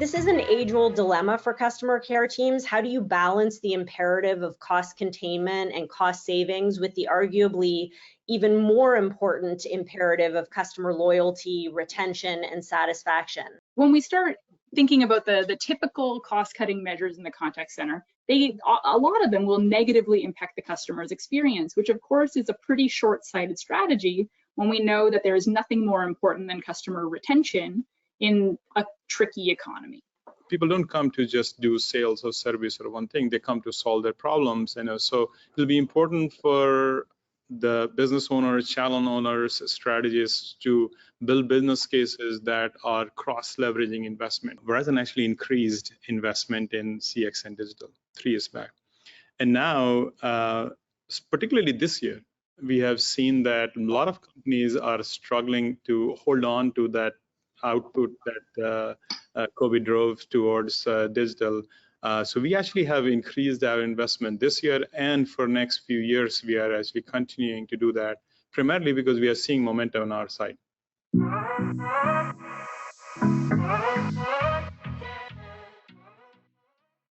This is an age-old dilemma for customer care teams. How do you balance the imperative of cost containment and cost savings with the arguably even more important imperative of customer loyalty, retention, and satisfaction? When we start thinking about the typical cost-cutting measures in the contact center, a lot of them will negatively impact the customer's experience, which of course is a pretty short-sighted strategy when we know that there is nothing more important than customer retention in a tricky economy. People don't come to just do sales or service or one thing, they come to solve their problems. So it'll be important for the business owners, channel owners, strategists to build business cases that are cross-leveraging investment. Verizon actually increased investment in CX and digital 3 years back. And now, particularly this year, we have seen that a lot of companies are struggling to hold on to that output that COVID drove towards digital. So we actually have increased our investment this year, and for next few years, we are actually continuing to do that, primarily because we are seeing momentum on our side.